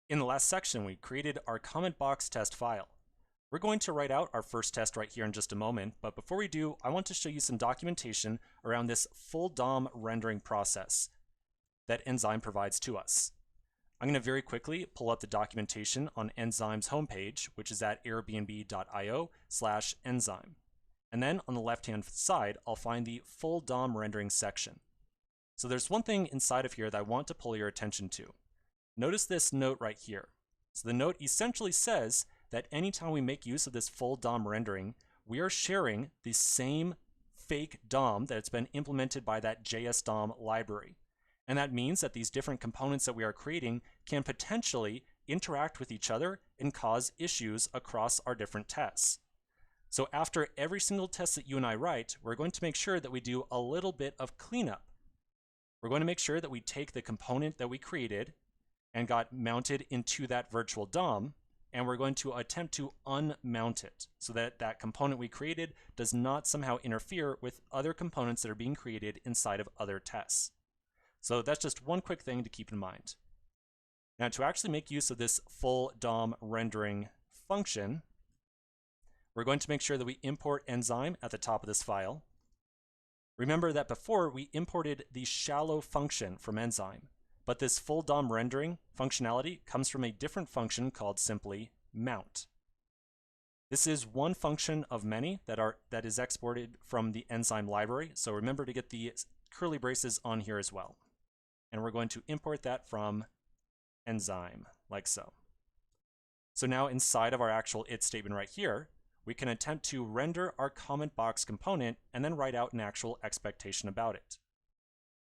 In the last section, we created our comment box test file. We're going to write out our first test right here in just a moment, but before we do, I want to show you some documentation around this full DOM rendering process that Enzyme provides to us. I'm going to very quickly pull up the documentation on Enzyme's homepage, which is at airbnb.io/enzyme. And then on the left-hand side, I'll find the full DOM rendering section. So there's one thing inside of here that I want to pull your attention to. Notice this note right here. So the note essentially says that anytime we make use of this full DOM rendering, we are sharing the same fake DOM that's been implemented by that JS DOM library. And that means that these different components that we are creating can potentially interact with each other and cause issues across our different tests. So after every single test that you and I write, we're going to make sure that we do a little bit of cleanup. We're going to make sure that we take the component that we created and got mounted into that virtual DOM, and we're going to attempt to unmount it so that that component we created does not somehow interfere with other components that are being created inside of other tests. So that's just one quick thing to keep in mind. Now, to actually make use of this full DOM rendering function, we're going to make sure that we import Enzyme at the top of this file. Remember that before we imported the shallow function from Enzyme, but this full DOM rendering functionality comes from a different function called simply mount. This is one function of many that is exported from the Enzyme library, so remember to get the curly braces on here as well. And we're going to import that from Enzyme, like so. So now inside of our actual it statement right here, we can attempt to render our comment box component and then write out an actual expectation about it.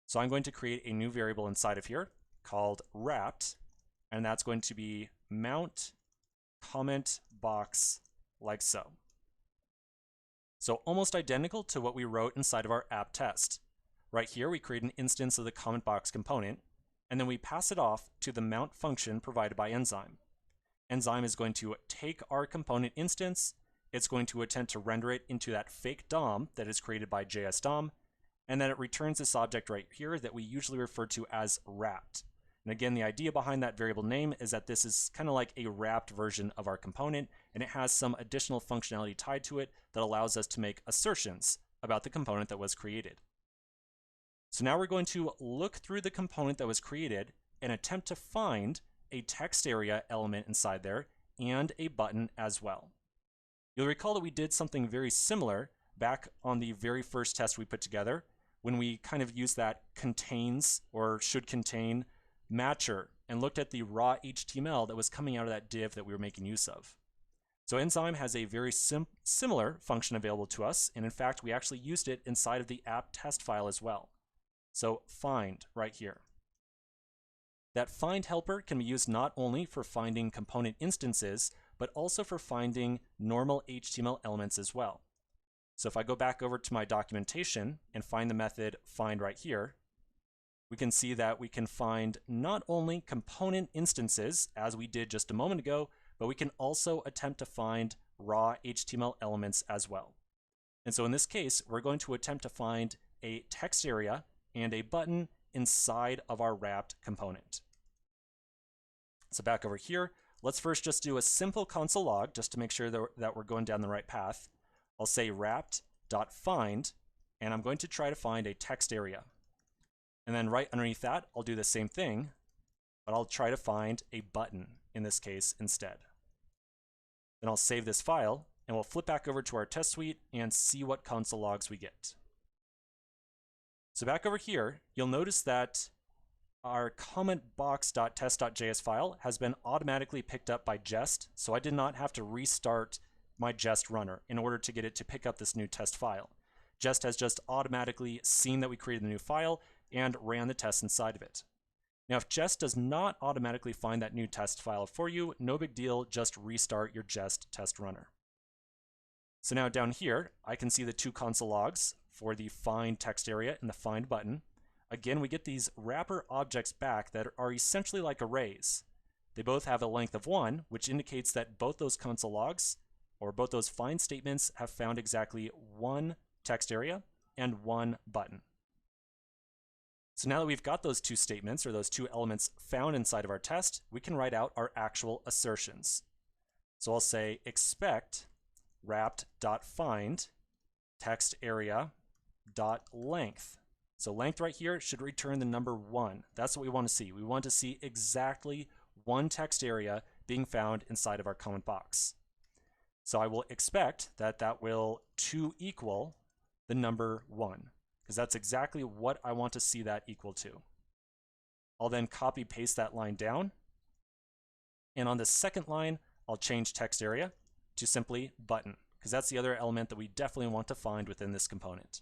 So I'm going to create a new variable inside of here called wrapped, and that's going to be mount comment box, like so. So almost identical to what we wrote inside of our app test. Right here, we create an instance of the comment box component, and then we pass it off to the mount function provided by Enzyme. Enzyme is going to take our component instance, it's going to attempt to render it into that fake DOM that is created by JS DOM, and then it returns this object right here that we usually refer to as wrapped. And again, the idea behind that variable name is that this is kind of like a wrapped version of our component, and it has some additional functionality tied to it that allows us to make assertions about the component that was created. So now we're going to look through the component that was created and attempt to find a text area element inside there and a button as well. You'll recall that we did something very similar back on the very first test we put together when we kind of used that contains or should contain matcher and looked at the raw HTML that was coming out of that div that we were making use of. So Enzyme has a very similar function available to us, and in fact we actually used it inside of the app test file as well. So find right here. That find helper can be used not only for finding component instances, but also for finding normal HTML elements as well. So if I go back over to my documentation and find the method find right here, we can see that we can find not only component instances, as we did just a moment ago, but we can also attempt to find raw HTML elements as well. And so in this case, we're going to attempt to find a text area and a button inside of our wrapped component. So back over here, let's first just do a simple console log just to make sure that we're going down the right path. I'll say wrapped.find, and I'm going to try to find a text area. And then right underneath that, I'll do the same thing, but I'll try to find a button in this case instead. Then I'll save this file, and we'll flip back over to our test suite and see what console logs we get. So back over here, you'll notice that our commentbox.test.js file has been automatically picked up by Jest, so I did not have to restart my Jest runner in order to get it to pick up this new test file. Jest has just automatically seen that we created the new file and ran the test inside of it. Now, if Jest does not automatically find that new test file for you, no big deal, just restart your Jest test runner. So now down here, I can see the two console logs for the find text area and the find button. Again, we get these wrapper objects back that are essentially like arrays. They both have a length of 1, which indicates that both those console logs, or both those find statements, have found exactly one text area and one button. So now that we've got those two statements, or those two elements found inside of our test, we can write out our actual assertions. So I'll say expect wrapped.find text area dot length. So length right here should return the number 1. That's what we want to see. We want to see exactly one text area being found inside of our comment box. So I will expect that that will 2 equal the number 1, because that's exactly what I want to see that equal to. I'll then copy paste that line down. And on the second line, I'll change text area to simply button, because that's the other element that we definitely want to find within this component.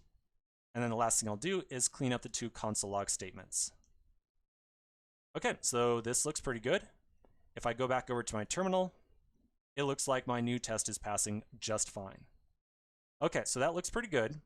And then the last thing I'll do is clean up the 2 console log statements. Okay, so this looks pretty good. If I go back over to my terminal, it looks like my new test is passing just fine. Okay, so that looks pretty good.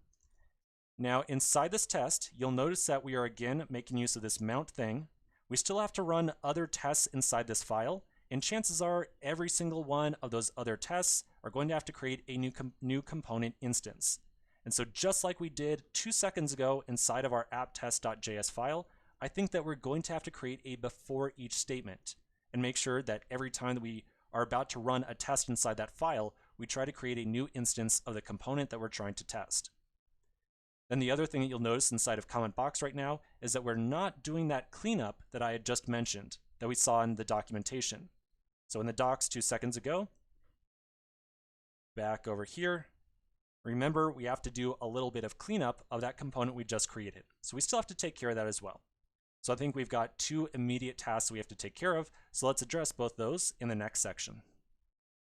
Now inside this test, you'll notice that we are again making use of this mount thing. We still have to run other tests inside this file, and chances are every single one of those other tests are going to have to create a new component instance. And so just like we did 2 seconds ago inside of our app.test.js file, I think that we're going to have to create a before each statement and make sure that every time that we are about to run a test inside that file, we try to create a new instance of the component that we're trying to test. Then the other thing that you'll notice inside of comment box right now is that we're not doing that cleanup that I had just mentioned that we saw in the documentation. So in the docs 2 seconds ago, back over here, remember we have to do a little bit of cleanup of that component we just created. So we still have to take care of that as well. So I think we've got 2 immediate tasks we have to take care of, so let's address both those in the next section.